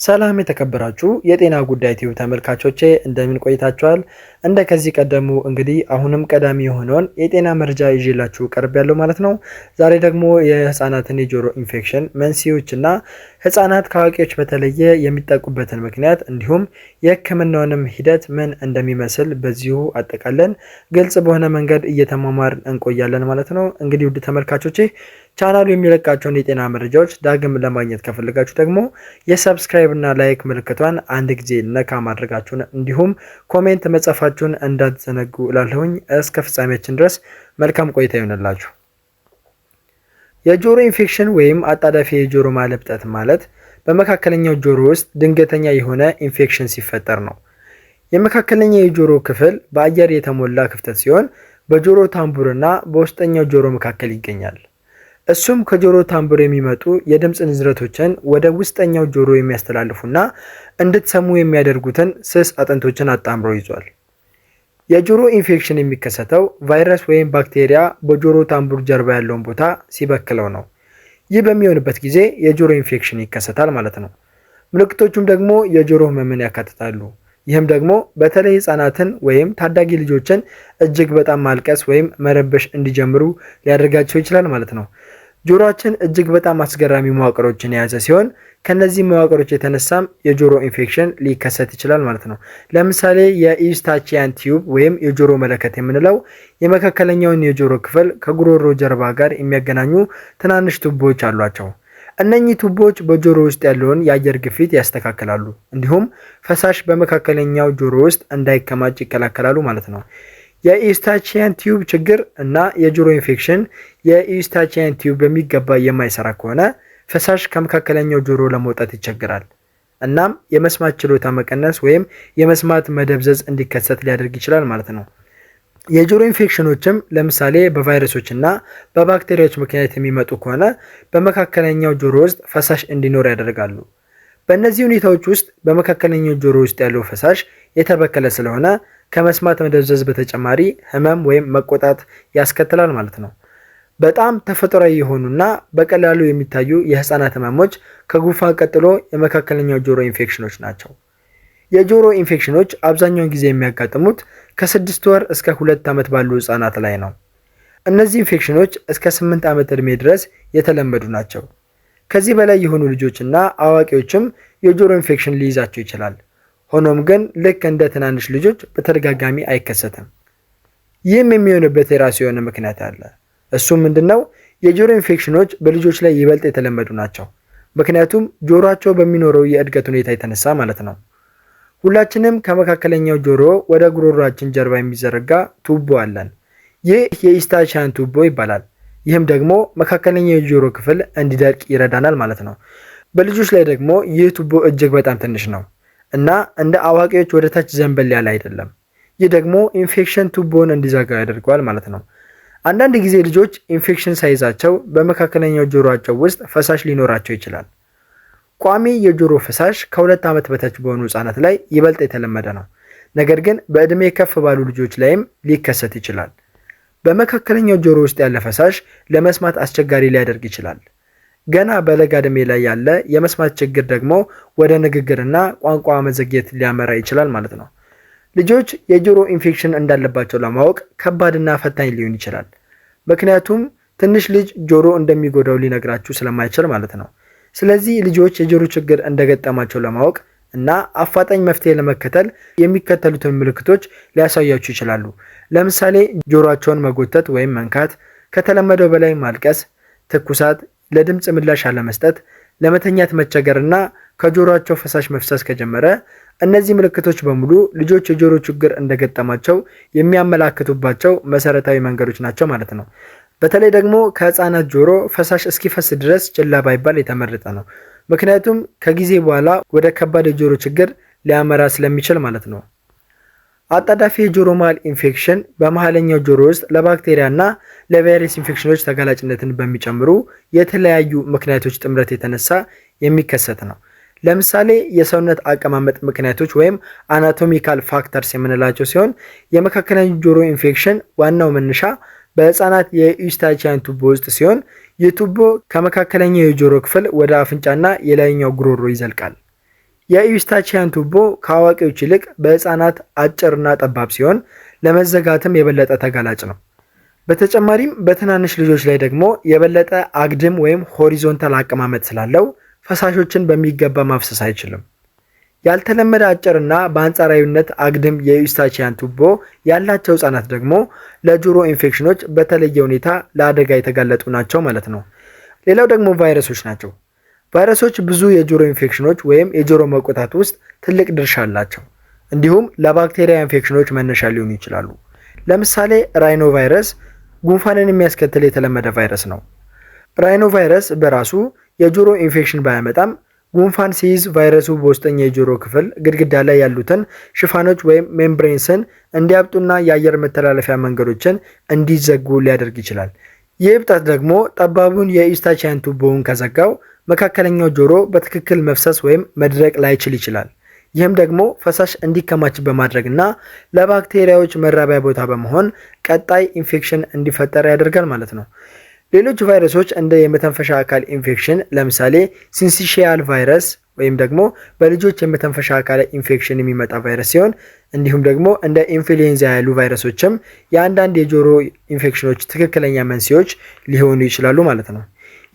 ሰላም የተከበራችሁ የጤና ጉዳይ ቲዩብ ተመልካቾቼ እንደምን ቆይታችኋል? እንደ ከዚህ ቀደሙ እንግዲህ አሁንም ቀዳሚ የሆነውን የጤና መረጃ ይዤላችሁ ቀርብ ያለው ማለት ነው። ዛሬ ደግሞ የህፃናትን የጆሮ ኢንፌክሽን መንስኤዎችና ህፃናት ከአዋቂዎች በተለየ የሚጠቁበትን ምክንያት እንዲሁም የህክምናውንም ሂደት ምን እንደሚመስል በዚሁ አጠቃለን ግልጽ በሆነ መንገድ እየተማማርን እንቆያለን ማለት ነው። እንግዲህ ውድ ተመልካቾቼ ቻናሉ የሚለቃቸውን የጤና መረጃዎች ዳግም ለማግኘት ከፈለጋችሁ ደግሞ የሰብስክራይብ እና ላይክ ምልክቷን አንድ ጊዜ ነካ ማድረጋችሁን እንዲሁም ኮሜንት መጻፋችሁን እንዳትዘነጉ እላለሁኝ። እስከ ፍጻሜያችን ድረስ መልካም ቆይታ ይሆንላችሁ። የጆሮ ኢንፌክሽን ወይም አጣዳፊ የጆሮ ማለብጠት ማለት በመካከለኛው ጆሮ ውስጥ ድንገተኛ የሆነ ኢንፌክሽን ሲፈጠር ነው። የመካከለኛ የጆሮ ክፍል በአየር የተሞላ ክፍተት ሲሆን በጆሮ ታምቡርና በውስጠኛው ጆሮ መካከል ይገኛል። እሱም ከጆሮ ታምቡር የሚመጡ የድምፅ ንዝረቶችን ወደ ውስጠኛው ጆሮ የሚያስተላልፉና እንድትሰሙ የሚያደርጉትን ስስ አጥንቶችን አጣምሮ ይዟል። የጆሮ ኢንፌክሽን የሚከሰተው ቫይረስ ወይም ባክቴሪያ በጆሮ ታምቡር ጀርባ ያለውን ቦታ ሲበክለው ነው። ይህ በሚሆንበት ጊዜ የጆሮ ኢንፌክሽን ይከሰታል ማለት ነው። ምልክቶቹም ደግሞ የጆሮ ህመምን ያካትታሉ። ይህም ደግሞ በተለይ ህፃናትን ወይም ታዳጊ ልጆችን እጅግ በጣም ማልቀስ ወይም መረበሽ እንዲጀምሩ ሊያደርጋቸው ይችላል ማለት ነው። ጆሮአችን እጅግ በጣም አስገራሚ መዋቅሮችን የያዘ ሲሆን ከነዚህ መዋቅሮች የተነሳም የጆሮ ኢንፌክሽን ሊከሰት ይችላል ማለት ነው። ለምሳሌ የኢዩስታቺያን ቲዩብ ወይም የጆሮ መለከት የምንለው የመካከለኛውን የጆሮ ክፍል ከጉሮሮ ጀርባ ጋር የሚያገናኙ ትናንሽ ቱቦዎች አሏቸው። እነኚህ ቱቦዎች በጆሮ ውስጥ ያለውን የአየር ግፊት ያስተካክላሉ፣ እንዲሁም ፈሳሽ በመካከለኛው ጆሮ ውስጥ እንዳይከማች ይከላከላሉ ማለት ነው። የኢዩስታቺያን ቲዩብ ችግር እና የጆሮ ኢንፌክሽን የኢዩስታቺያን ቲዩብ በሚገባ የማይሰራ ከሆነ ፈሳሽ ከመካከለኛው ጆሮ ለመውጣት ይቸግራል። እናም የመስማት ችሎታ መቀነስ ወይም የመስማት መደብዘዝ እንዲከሰት ሊያደርግ ይችላል ማለት ነው። የጆሮ ኢንፌክሽኖችም ለምሳሌ በቫይረሶች እና በባክቴሪያዎች ምክንያት የሚመጡ ከሆነ በመካከለኛው ጆሮ ውስጥ ፈሳሽ እንዲኖር ያደርጋሉ። በእነዚህ ሁኔታዎች ውስጥ በመካከለኛው ጆሮ ውስጥ ያለው ፈሳሽ የተበከለ ስለሆነ ከመስማት መደብዘዝ በተጨማሪ ህመም ወይም መቆጣት ያስከትላል ማለት ነው። በጣም ተፈጥሯዊ የሆኑና በቀላሉ የሚታዩ የህፃናት ህመሞች ከጉንፋን ቀጥሎ የመካከለኛው ጆሮ ኢንፌክሽኖች ናቸው። የጆሮ ኢንፌክሽኖች አብዛኛውን ጊዜ የሚያጋጥሙት ከ6 ወር እስከ 2 ዓመት ባሉ ህፃናት ላይ ነው። እነዚህ ኢንፌክሽኖች እስከ 8 ዓመት ዕድሜ ድረስ የተለመዱ ናቸው። ከዚህ በላይ የሆኑ ልጆችና አዋቂዎችም የጆሮ ኢንፌክሽን ሊይዛቸው ይችላል። ሆኖም ግን ልክ እንደ ትናንሽ ልጆች በተደጋጋሚ አይከሰትም። ይህም የሚሆንበት የራሱ የሆነ ምክንያት አለ። እሱም ምንድነው? የጆሮ ኢንፌክሽኖች በልጆች ላይ ይበልጥ የተለመዱ ናቸው። ምክንያቱም ጆሮአቸው በሚኖረው የእድገት ሁኔታ የተነሳ ማለት ነው። ሁላችንም ከመካከለኛው ጆሮ ወደ ጉሮሮአችን ጀርባ የሚዘረጋ ቱቦ አለን። ይህ የኢዩስታቺያን ቱቦ ይባላል። ይህም ደግሞ መካከለኛው የጆሮ ክፍል እንዲደርቅ ይረዳናል ማለት ነው። በልጆች ላይ ደግሞ ይህ ቱቦ እጅግ በጣም ትንሽ ነው እና እንደ አዋቂዎች ወደ ታች ዘንበል ያለ አይደለም። ይህ ደግሞ ኢንፌክሽን ቱቦን እንዲዘጋ ያደርገዋል ማለት ነው። አንዳንድ ጊዜ ልጆች ኢንፌክሽን ሳይዛቸው በመካከለኛው ጆሮአቸው ውስጥ ፈሳሽ ሊኖራቸው ይችላል። ቋሚ የጆሮ ፈሳሽ ከ2 ዓመት በታች በሆኑ ህጻናት ላይ ይበልጥ የተለመደ ነው። ነገር ግን በእድሜ ከፍ ባሉ ልጆች ላይም ሊከሰት ይችላል። በመካከለኛው ጆሮ ውስጥ ያለ ፈሳሽ ለመስማት አስቸጋሪ ሊያደርግ ይችላል። ገና በለጋ እድሜ ላይ ያለ የመስማት ችግር ደግሞ ወደ ንግግርና ቋንቋ መዘግየት ሊያመራ ይችላል ማለት ነው። ልጆች የጆሮ ኢንፌክሽን እንዳለባቸው ለማወቅ ከባድና ፈታኝ ሊሆን ይችላል። ምክንያቱም ትንሽ ልጅ ጆሮ እንደሚጎዳው ሊነግራችሁ ስለማይችል ማለት ነው። ስለዚህ ልጆች የጆሮ ችግር እንደገጠማቸው ለማወቅ እና አፋጣኝ መፍትሄ ለመከተል የሚከተሉትን ምልክቶች ሊያሳያችሁ ይችላሉ። ለምሳሌ ጆሮአቸውን መጎተት ወይም መንካት፣ ከተለመደው በላይ ማልቀስ፣ ትኩሳት፣ ለድምፅ ምላሽ አለመስጠት፣ ለመተኛት መቸገርና ከጆሮአቸው ፈሳሽ መፍሰስ ከጀመረ እነዚህ ምልክቶች በሙሉ ልጆች የጆሮ ችግር እንደገጠማቸው የሚያመላክቱባቸው መሰረታዊ መንገዶች ናቸው ማለት ነው። በተለይ ደግሞ ከህፃናት ጆሮ ፈሳሽ እስኪፈስ ድረስ ችላ ባይባል የተመረጠ ነው። ምክንያቱም ከጊዜ በኋላ ወደ ከባድ የጆሮ ችግር ሊያመራ ስለሚችል ማለት ነው። አጣዳፊ የጆሮ መሃል ኢንፌክሽን በመሃለኛው ጆሮ ውስጥ ለባክቴሪያ እና ለቫይረስ ኢንፌክሽኖች ተጋላጭነትን በሚጨምሩ የተለያዩ ምክንያቶች ጥምረት የተነሳ የሚከሰት ነው። ለምሳሌ የሰውነት አቀማመጥ ምክንያቶች ወይም አናቶሚካል ፋክተርስ የምንላቸው ሲሆን የመካከለኛው ጆሮ ኢንፌክሽን ዋናው መነሻ በህፃናት የኢዩስታቺያን ቱቦ ውስጥ ሲሆን ይህ ቱቦ ከመካከለኛው የጆሮ ክፍል ወደ አፍንጫና የላይኛው ጉሮሮ ይዘልቃል። የዩስታቺያን ቱቦ ከአዋቂዎች ይልቅ በህፃናት አጭርና ጠባብ ሲሆን ለመዘጋትም የበለጠ ተጋላጭ ነው። በተጨማሪም በትናንሽ ልጆች ላይ ደግሞ የበለጠ አግድም ወይም ሆሪዞንታል አቀማመጥ ስላለው ፈሳሾችን በሚገባ ማፍሰስ አይችልም። ያልተለመደ አጭርና በአንጻራዊነት አግድም የዩስታቺያን ቱቦ ያላቸው ህጻናት ደግሞ ለጆሮ ኢንፌክሽኖች በተለየ ሁኔታ ለአደጋ የተጋለጡ ናቸው ማለት ነው። ሌላው ደግሞ ቫይረሶች ናቸው። ቫይረሶች ብዙ የጆሮ ኢንፌክሽኖች ወይም የጆሮ መቆጣት ውስጥ ትልቅ ድርሻ አላቸው። እንዲሁም ለባክቴሪያ ኢንፌክሽኖች መነሻ ሊሆኑ ይችላሉ። ለምሳሌ ራይኖ ቫይረስ ጉንፋንን የሚያስከትል የተለመደ ቫይረስ ነው። ራይኖ ቫይረስ በራሱ የጆሮ ኢንፌክሽን ባያመጣም ጉንፋን ሲይዝ ቫይረሱ በውስጠኛ የጆሮ ክፍል ግድግዳ ላይ ያሉትን ሽፋኖች ወይም ሜምብሬንስን እንዲያብጡና የአየር መተላለፊያ መንገዶችን እንዲዘጉ ሊያደርግ ይችላል። ይህ እብጠት ደግሞ ጠባቡን የዩስታቺያን ቱቦውን ከዘጋው መካከለኛው ጆሮ በትክክል መፍሰስ ወይም መድረቅ ላይችል ይችላል። ይህም ደግሞ ፈሳሽ እንዲከማች በማድረግና ለባክቴሪያዎች መራቢያ ቦታ በመሆን ቀጣይ ኢንፌክሽን እንዲፈጠር ያደርጋል ማለት ነው። ሌሎች ቫይረሶች እንደ የመተንፈሻ አካል ኢንፌክሽን ለምሳሌ ሲንሲሺያል ቫይረስ ወይም ደግሞ በልጆች የመተንፈሻ አካል ኢንፌክሽን የሚመጣ ቫይረስ ሲሆን እንዲሁም ደግሞ እንደ ኢንፍሉዌንዛ ያሉ ቫይረሶችም የአንዳንድ የጆሮ ኢንፌክሽኖች ትክክለኛ መንስኤዎች ሊሆኑ ይችላሉ ማለት ነው።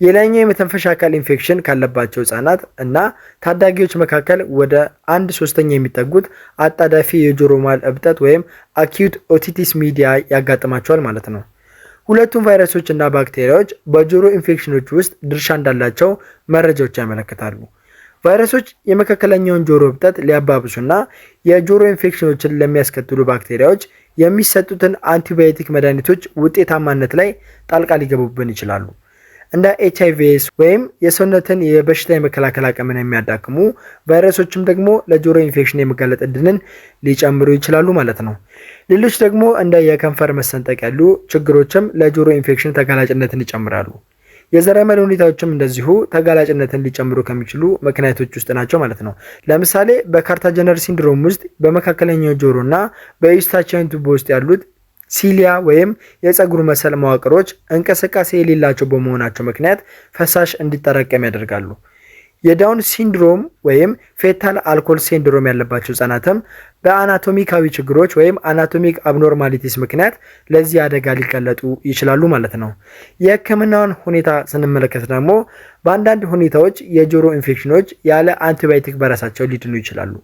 የላይኛው የመተንፈሻ አካል ኢንፌክሽን ካለባቸው ህጻናት እና ታዳጊዎች መካከል ወደ 1/3 የሚጠጉት አጣዳፊ የጆሮ ማል እብጠት ወይም አኪዩት ኦቲቲስ ሚዲያ ያጋጥማቸዋል ማለት ነው። ሁለቱም ቫይረሶች እና ባክቴሪያዎች በጆሮ ኢንፌክሽኖች ውስጥ ድርሻ እንዳላቸው መረጃዎች ያመለክታሉ። ቫይረሶች የመካከለኛውን ጆሮ እብጠት ሊያባብሱና የጆሮ ኢንፌክሽኖችን ለሚያስከትሉ ባክቴሪያዎች የሚሰጡትን አንቲባዮቲክ መድኃኒቶች ውጤታማነት ላይ ጣልቃ ሊገቡብን ይችላሉ። እንደ HIV/AIDS ወይም የሰውነትን የበሽታ የመከላከል አቅምን የሚያዳክሙ ቫይረሶችም ደግሞ ለጆሮ ኢንፌክሽን የመጋለጥ እድልን ሊጨምሩ ይችላሉ ማለት ነው። ሌሎች ደግሞ እንደ የከንፈር መሰንጠቅ ያሉ ችግሮችም ለጆሮ ኢንፌክሽን ተጋላጭነትን ይጨምራሉ። የዘረመል ሁኔታዎችም እንደዚሁ ተጋላጭነትን ሊጨምሩ ከሚችሉ ምክንያቶች ውስጥ ናቸው ማለት ነው። ለምሳሌ በካርታጀነር ሲንድሮም ውስጥ በመካከለኛው ጆሮና በዩስታቺያን ቱቦ ውስጥ ያሉት ሲሊያ ወይም የፀጉር መሰል መዋቅሮች እንቅስቃሴ የሌላቸው በመሆናቸው ምክንያት ፈሳሽ እንዲጠራቀም ያደርጋሉ። የዳውን ሲንድሮም ወይም ፌታል አልኮል ሲንድሮም ያለባቸው ህጻናትም በአናቶሚካዊ ችግሮች ወይም አናቶሚክ አብኖርማሊቲስ ምክንያት ለዚህ አደጋ ሊጋለጡ ይችላሉ ማለት ነው። የህክምናውን ሁኔታ ስንመለከት ደግሞ በአንዳንድ ሁኔታዎች የጆሮ ኢንፌክሽኖች ያለ አንቲባዮቲክ በራሳቸው ሊድኑ ይችላሉ።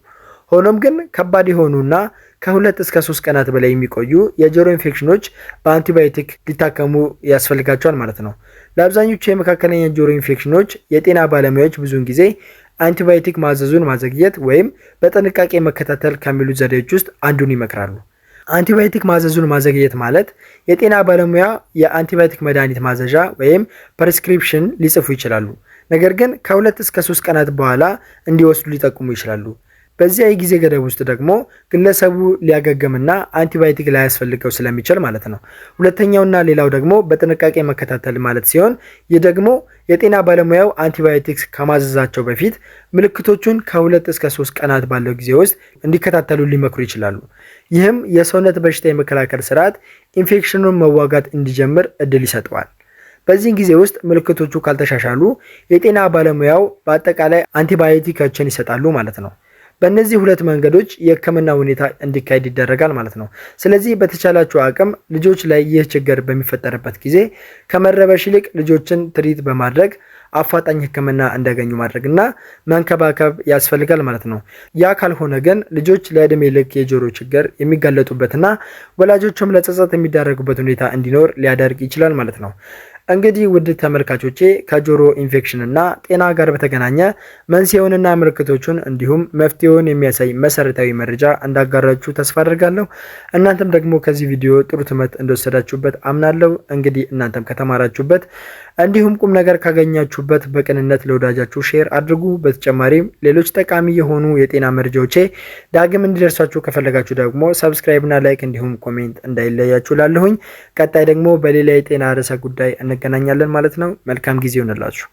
ሆኖም ግን ከባድ የሆኑና ከ2 እስከ 3 ቀናት በላይ የሚቆዩ የጆሮ ኢንፌክሽኖች በአንቲባዮቲክ ሊታከሙ ያስፈልጋቸዋል ማለት ነው። ለአብዛኞቹ የመካከለኛ ጆሮ ኢንፌክሽኖች የጤና ባለሙያዎች ብዙውን ጊዜ አንቲባዮቲክ ማዘዙን ማዘግየት ወይም በጥንቃቄ መከታተል ከሚሉት ዘዴዎች ውስጥ አንዱን ይመክራሉ። አንቲባዮቲክ ማዘዙን ማዘግየት ማለት የጤና ባለሙያ የአንቲባዮቲክ መድኃኒት ማዘዣ ወይም ፕሪስክሪፕሽን ሊጽፉ ይችላሉ። ነገር ግን ከ2 እስከ 3 ቀናት በኋላ እንዲወስዱ ሊጠቁሙ ይችላሉ። በዚያ የጊዜ ገደብ ውስጥ ደግሞ ግለሰቡ ሊያገግምና አንቲባዮቲክ ላያስፈልገው ስለሚችል ማለት ነው። ሁለተኛውና ሌላው ደግሞ በጥንቃቄ መከታተል ማለት ሲሆን ይህ ደግሞ የጤና ባለሙያው አንቲባዮቲክስ ከማዘዛቸው በፊት ምልክቶቹን ከ2 እስከ 3 ቀናት ባለው ጊዜ ውስጥ እንዲከታተሉ ሊመክሩ ይችላሉ። ይህም የሰውነት በሽታ የመከላከል ስርዓት ኢንፌክሽኑን መዋጋት እንዲጀምር እድል ይሰጠዋል። በዚህ ጊዜ ውስጥ ምልክቶቹ ካልተሻሻሉ የጤና ባለሙያው በአጠቃላይ አንቲባዮቲኮችን ይሰጣሉ ማለት ነው። በእነዚህ ሁለት መንገዶች የህክምና ሁኔታ እንዲካሄድ ይደረጋል ማለት ነው። ስለዚህ በተቻላችሁ አቅም ልጆች ላይ ይህ ችግር በሚፈጠርበት ጊዜ ከመረበሽ ይልቅ ልጆችን ትሪት በማድረግ አፋጣኝ ህክምና እንዲያገኙ ማድረግና መንከባከብ ያስፈልጋል ማለት ነው። ያ ካልሆነ ግን ልጆች ለዕድሜ ልክ የጆሮ ችግር የሚጋለጡበትና ወላጆችም ለጸጸት የሚዳረጉበት ሁኔታ እንዲኖር ሊያደርግ ይችላል ማለት ነው። እንግዲህ ውድ ተመልካቾቼ ከጆሮ ኢንፌክሽን እና ጤና ጋር በተገናኘ መንስኤውንና ምልክቶቹን እንዲሁም መፍትሄውን የሚያሳይ መሰረታዊ መረጃ እንዳጋራችሁ ተስፋ አድርጋለሁ። እናንተም ደግሞ ከዚህ ቪዲዮ ጥሩ ትምህርት እንደወሰዳችሁበት አምናለሁ። እንግዲህ እናንተም ከተማራችሁበት እንዲሁም ቁም ነገር ካገኛችሁበት በቅንነት ለወዳጃችሁ ሼር አድርጉ። በተጨማሪም ሌሎች ጠቃሚ የሆኑ የጤና መረጃዎቼ ዳግም እንዲደርሳችሁ ከፈለጋችሁ ደግሞ ሰብስክራይብ እና ላይክ እንዲሁም ኮሜንት እንዳይለያችሁ ላለሁኝ። ቀጣይ ደግሞ በሌላ የጤና ርዕሰ ጉዳይ እንገናኛለን ማለት ነው። መልካም ጊዜ ይሁንላችሁ።